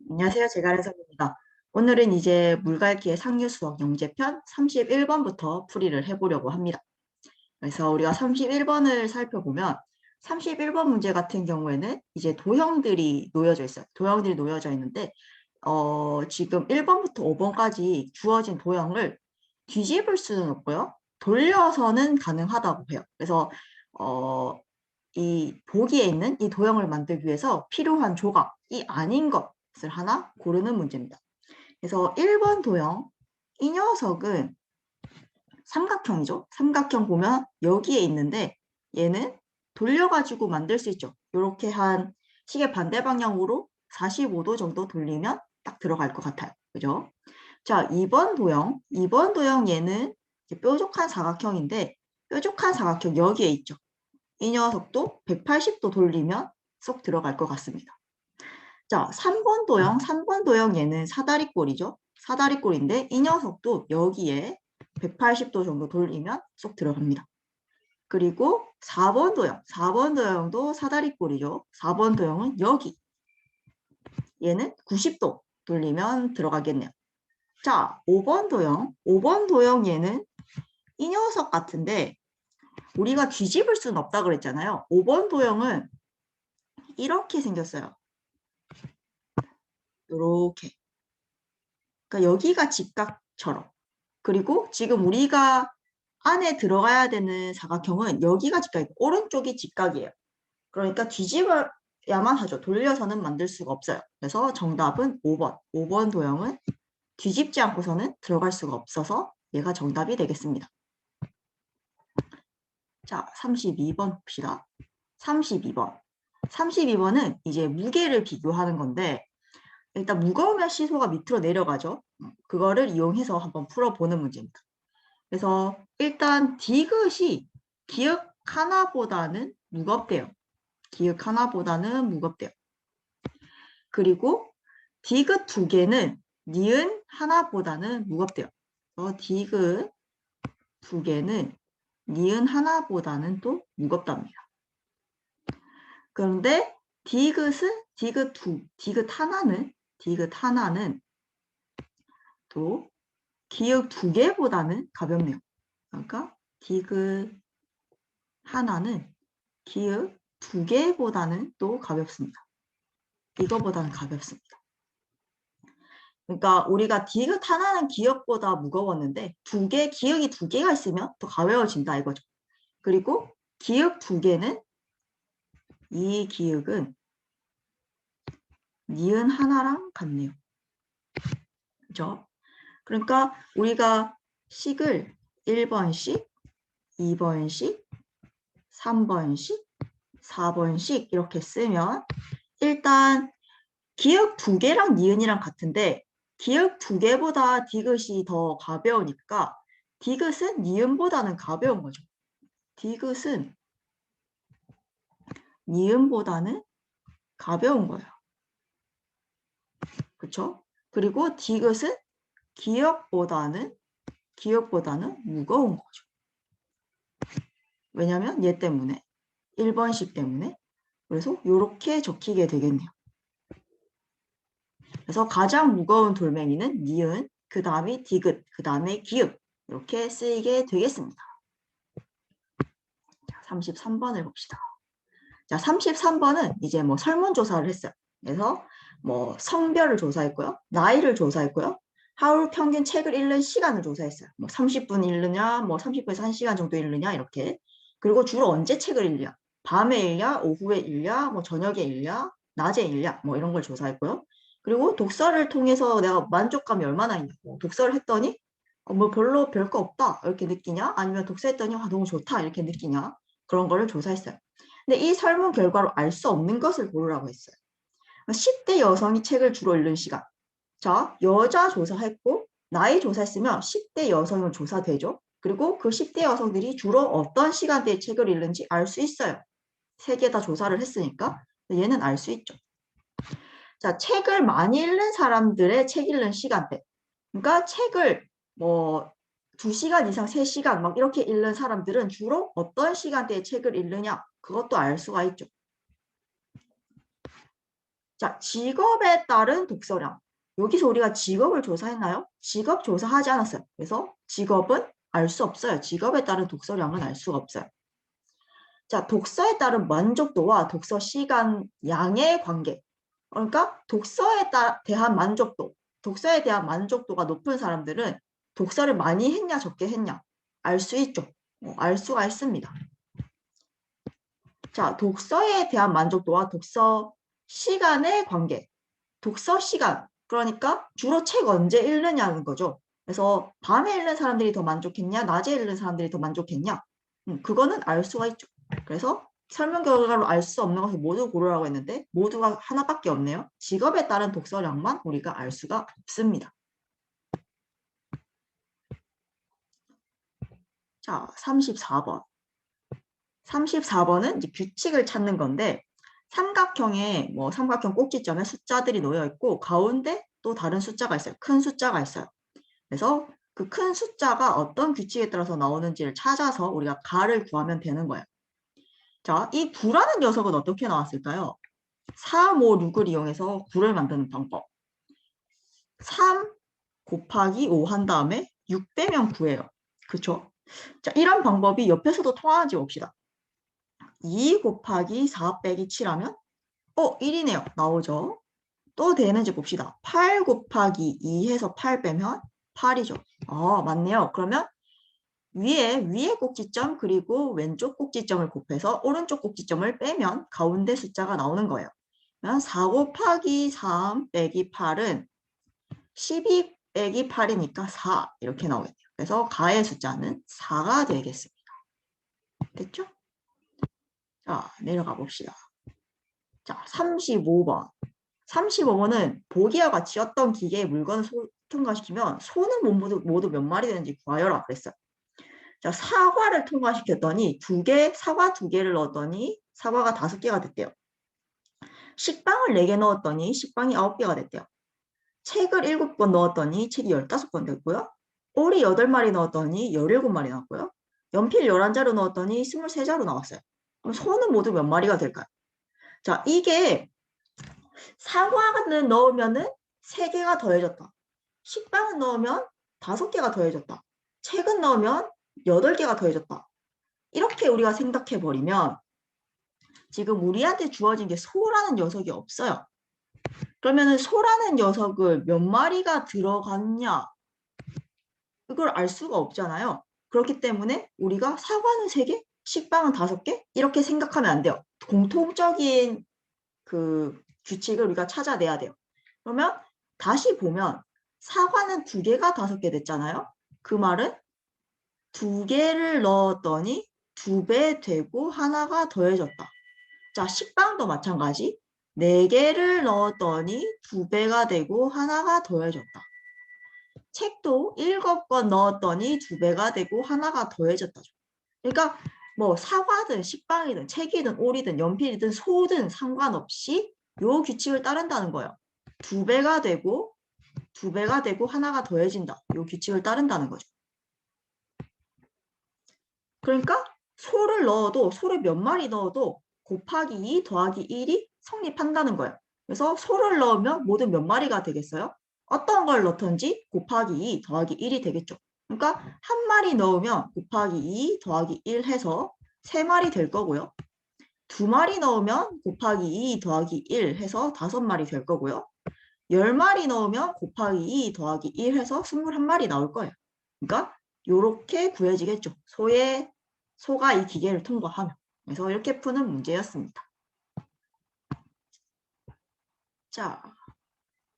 안녕하세요. 제갈해석입니다. 오늘은 이제 물갈퀴의 상류수학 영재편 31번부터 풀이를 해보려고 합니다. 그래서 우리가 31번을 살펴보면 31번 문제 같은 경우에는 이제 도형들이 놓여져 있어요. 도형들이 놓여져 있는데 지금 1번부터 5번까지 주어진 도형을 뒤집을 수는 없고요. 돌려서는 가능하다고 해요. 그래서 이 보기에 있는 이 도형을 만들기 위해서 필요한 조각이 아닌 것을 하나 고르는 문제입니다. 그래서 1번 도형, 이 녀석은 삼각형이죠. 삼각형 보면 여기에 있는데 얘는 돌려가지고 만들 수 있죠. 이렇게 한 시계 반대 방향으로 45도 정도 돌리면 딱 들어갈 것 같아요. 그죠? 자, 2번 도형. 2번 도형 얘는 뾰족한 사각형인데 뾰족한 사각형 여기에 있죠. 이 녀석도 180도 돌리면 쏙 들어갈 것 같습니다. 자, 3번 도형. 3번 도형 얘는 사다리꼴이죠. 사다리꼴인데 이 녀석도 여기에 180도 정도 돌리면 쏙 들어갑니다. 그리고 4번 도형. 4번 도형도 사다리꼴이죠. 4번 도형은 여기. 얘는 90도 돌리면 들어가겠네요. 자, 5번 도형. 5번 도형 얘는 이 녀석 같은데 우리가 뒤집을 수는 없다 그랬잖아요. 5번 도형은 이렇게 생겼어요. 이렇게. 그러니까 여기가 직각처럼. 그리고 지금 우리가 안에 들어가야 되는 사각형은 여기가 직각이고 오른쪽이 직각이에요. 그러니까 뒤집어야만 하죠. 돌려서는 만들 수가 없어요. 그래서 정답은 5번. 5번 도형은 뒤집지 않고서는 들어갈 수가 없어서 얘가 정답이 되겠습니다. 자, 32번 봅시다. 32번. 32번은 이제 무게를 비교하는 건데 일단 무거우면 시소가 밑으로 내려가죠. 그거를 이용해서 한번 풀어보는 문제입니다. 그래서 일단 디귿이 기역 하나보다는 무겁대요. 기역 하나보다는 무겁대요. 그리고 디귿 두 개는 니은 하나보다는 무겁대요. 디귿 두 개는 니은 하나보다는 또 무겁답니다. 그런데 디귿 하나는 또 기역 두 개보다는 가볍네요. 그러니까 디귿 하나는 기역 두 개보다는 또 가볍습니다. 이거보다는 가볍습니다. 그러니까 우리가 디귿 하나는 기역보다 무거웠는데 기역이 두 개가 있으면 더 가벼워진다 이거죠. 그리고 기역 두 개는 이 기역은 니은 하나랑 같네요. 그죠? 그러니까 우리가 식을 1번씩, 2번씩, 3번씩, 4번씩 이렇게 쓰면 일단 기역 두 개랑 니은이랑 같은데 기역 두 개보다 디귿이 더 가벼우니까 디귿은 니은보다는 가벼운 거죠. 디귿은 니은보다는 가벼운 거예요. 그렇죠? 그리고 디귿은 기역보다는 무거운 거죠. 왜냐하면 얘 때문에 1번씩 때문에 그래서 이렇게 적히게 되겠네요. 그래서 가장 무거운 돌멩이는 니은, 그 다음에 디귿, 그 다음에 기역 이렇게 쓰이게 되겠습니다. 자, 33번을 봅시다. 자, 33번은 이제 뭐 설문조사를 했어요. 그래서 뭐 성별을 조사했고요. 나이를 조사했고요. 하루 평균 책을 읽는 시간을 조사했어요. 뭐 30분 읽느냐, 뭐 30분에서 1시간 정도 읽느냐 이렇게. 그리고 주로 언제 책을 읽냐. 밤에 읽냐, 오후에 읽냐, 뭐 저녁에 읽냐, 낮에 읽냐 뭐 이런 걸 조사했고요. 그리고 독서를 통해서 내가 만족감이 얼마나 있냐고. 독서를 했더니 뭐 별로 별거 없다 이렇게 느끼냐 아니면 독서했더니 너무 좋다 이렇게 느끼냐 그런 거를 조사했어요. 근데 이 설문 결과로 알 수 없는 것을 고르라고 했어요. 10대 여성이 책을 주로 읽는 시간. 자, 여자 조사했고 나이 조사했으면 10대 여성은 조사되죠. 그리고 그 10대 여성들이 주로 어떤 시간대에 책을 읽는지 알 수 있어요. 세 개 다 조사를 했으니까 얘는 알 수 있죠. 자, 책을 많이 읽는 사람들의 책 읽는 시간대. 그러니까 책을 뭐 2시간 이상 3시간 막 이렇게 읽는 사람들은 주로 어떤 시간대에 책을 읽느냐 그것도 알 수가 있죠. 자, 직업에 따른 독서량. 여기서 우리가 직업을 조사했나요? 직업 조사하지 않았어요. 그래서 직업은 알 수 없어요. 직업에 따른 독서량은 알 수가 없어요. 자, 독서에 따른 만족도와 독서 시간 양의 관계. 그러니까 대한 만족도, 독서에 대한 만족도가 높은 사람들은 독서를 많이 했냐 적게 했냐 알 수 있죠. 알 수가 있습니다. 자, 독서에 대한 만족도와 독서 시간의 관계. 독서 시간, 그러니까 주로 책 언제 읽느냐는 거죠. 그래서 밤에 읽는 사람들이 더 만족했냐, 낮에 읽는 사람들이 더 만족했냐, 그거는 알 수가 있죠. 그래서 설문 결과로 알 수 없는 것을 모두 고르라고 했는데 모두가 하나밖에 없네요. 직업에 따른 독서량만 우리가 알 수가 없습니다. 자, 34번. 34번은 이제 규칙을 찾는 건데 삼각형에 삼각형 꼭지점에 숫자들이 놓여 있고 가운데 또 다른 숫자가 있어요. 큰 숫자가 있어요. 그래서 그 큰 숫자가 어떤 규칙에 따라서 나오는지를 찾아서 우리가 가를 구하면 되는 거예요. 자, 이 9라는 녀석은 어떻게 나왔을까요? 3, 5, 6을 이용해서 9를 만드는 방법. 3 곱하기 5 한 다음에 6 빼면 9예요. 그쵸? 자, 이런 방법이 옆에서도 통하는지 봅시다. 2 곱하기 4 빼기 7하면 1이네요. 나오죠? 또 되는지 봅시다. 8 곱하기 2 해서 8 빼면 8이죠. 맞네요. 그러면 위에 꼭지점 그리고 왼쪽 꼭지점을 곱해서 오른쪽 꼭지점을 빼면 가운데 숫자가 나오는 거예요. 그러면 4 곱하기 3 빼기 8은 12 빼기 8이니까 4 이렇게 나오겠네요. 그래서 가의 숫자는 4가 되겠습니다. 됐죠? 자, 내려가 봅시다. 자, 35번. 35번은 보기와 같이 어떤 기계의 물건을 통과시키면 소는 모두 몇 마리 되는지 구하여라 그랬어요. 자, 사과를 통과시켰더니 사과 2개를 넣었더니 사과가 5개가 됐대요. 식빵을 4개 넣었더니 식빵이 9개가 됐대요. 책을 7권 넣었더니 책이 15권 됐고요. 오리 8마리 넣었더니 17마리 나왔고요. 연필 11자루 넣었더니 23자루 나왔어요. 그럼 소는 모두 몇 마리가 될까요? 자, 이게 사과는 넣으면은 3개가 더해졌다. 식빵은 넣으면 5개가 더해졌다. 책은 넣으면 8개가 더해졌다. 이렇게 우리가 생각해버리면 지금 우리한테 주어진 게 소라는 녀석이 없어요. 그러면 소라는 녀석을 몇 마리가 들어갔냐? 이걸 알 수가 없잖아요. 그렇기 때문에 우리가 사과는 3개, 식빵은 5개 이렇게 생각하면 안 돼요. 공통적인 그 규칙을 우리가 찾아내야 돼요. 그러면 다시 보면 사과는 2개가 5개 됐잖아요. 그 말은 2개를 넣었더니 2배 되고 하나가 더해졌다. 자, 식빵도 마찬가지. 4개를 넣었더니 2배가 되고 하나가 더해졌다. 책도 7권 넣었더니 2배가 되고 하나가 더해졌다. 그러니까 사과든 식빵이든 책이든 오리든 연필이든 소든 상관없이 요 규칙을 따른다는 거예요. 2배가 되고 하나가 더해진다. 요 규칙을 따른다는 거죠. 그러니까 소를 몇 마리 넣어도 곱하기 2 더하기 1이 성립한다는 거예요. 그래서 소를 넣으면 모두 몇 마리가 되겠어요? 어떤 걸 넣던지 곱하기 2 더하기 1이 되겠죠. 그러니까 한 마리 넣으면 곱하기 2 더하기 1 해서 3마리 될 거고요. 2마리 넣으면 곱하기 2 더하기 1 해서 5마리 될 거고요. 10마리 넣으면 곱하기 2 더하기 1 해서 21마리 나올 거예요. 그러니까 이렇게 구해지겠죠. 소가 이 기계를 통과하면. 그래서 이렇게 푸는 문제였습니다. 자,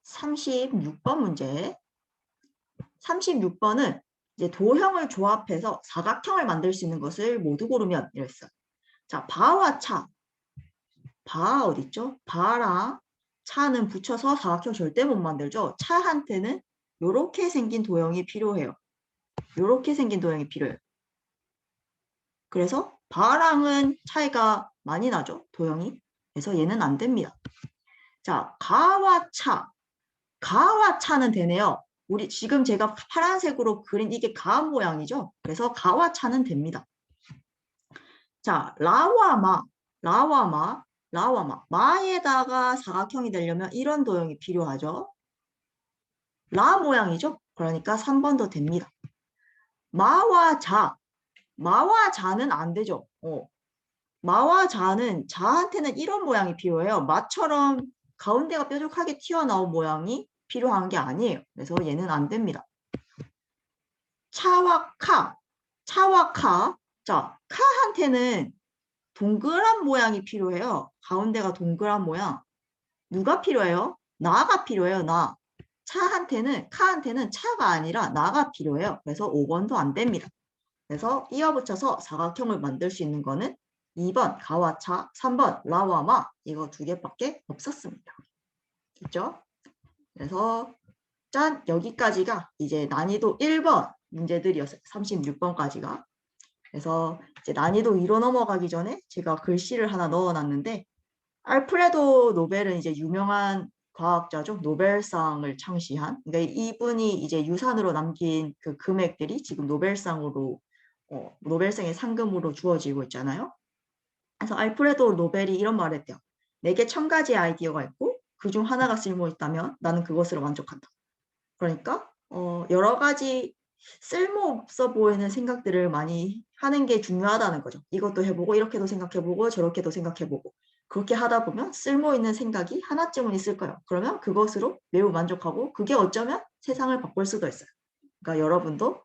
36번 문제. 36번은 이제 도형을 조합해서 사각형을 만들 수 있는 것을 모두 고르면 이랬어요. 자, 바와 차. 바 어딨죠? 바랑 차는 붙여서 사각형 절대 못 만들죠. 차한테는 이렇게 생긴 도형이 필요해요. 이렇게 생긴 도형이 필요해요. 그래서 바랑은 차이가 많이 나죠. 도형이. 그래서 얘는 안 됩니다. 자, 가와 차. 가와 차는 되네요. 우리 지금 제가 파란색으로 그린 이게 가 모양이죠. 그래서 가와 차는 됩니다. 자, 라와 마. 라와 마. 마에다가 사각형이 되려면 이런 도형이 필요하죠. 라 모양이죠. 그러니까 3번도 됩니다. 마와 자. 마와 자는 안 되죠. 마와 자는 자한테는 이런 모양이 필요해요. 마처럼 가운데가 뾰족하게 튀어나온 모양이 필요한 게 아니에요. 그래서 얘는 안 됩니다. 차와 카. 차와 카. 자, 카한테는 동그란 모양이 필요해요. 가운데가 동그란 모양. 누가 필요해요? 나가 필요해요. 나. 카한테는 차가 아니라 나가 필요해요. 그래서 5번도 안 됩니다. 그래서 이어붙여서 사각형을 만들 수 있는 거는 2번 가와 차, 3번 라와 마 이거 두 개밖에 없었습니다. 됐죠? 그래서 짠 여기까지가 이제 난이도 1번 문제들이었어요. 36번까지가. 그래서 이제 난이도 2로 넘어가기 전에 제가 글씨를 하나 넣어놨는데 알프레도 노벨은 이제 유명한 과학자죠. 노벨상을 창시한. 그러니까 이분이 이제 유산으로 남긴 그 금액들이 지금 노벨상으로 노벨상의 상금으로 주어지고 있잖아요. 그래서 알프레도 노벨이 이런 말을 했대요. 내게 1000가지 아이디어가 있고 그중 하나가 쓸모있다면 나는 그것으로 만족한다. 그러니까 여러 가지 쓸모없어 보이는 생각들을 많이 하는 게 중요하다는 거죠. 이것도 해보고 이렇게도 생각해보고 저렇게도 생각해보고 그렇게 하다 보면 쓸모있는 생각이 하나쯤은 있을 거예요. 그러면 그것으로 매우 만족하고 그게 어쩌면 세상을 바꿀 수도 있어요. 그러니까 여러분도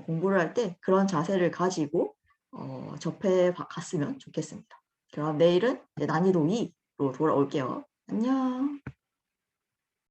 공부를 할 때 그런 자세를 가지고 접해 갔으면 좋겠습니다. 그럼 내일은 난이도 2로 돌아올게요. 안녕.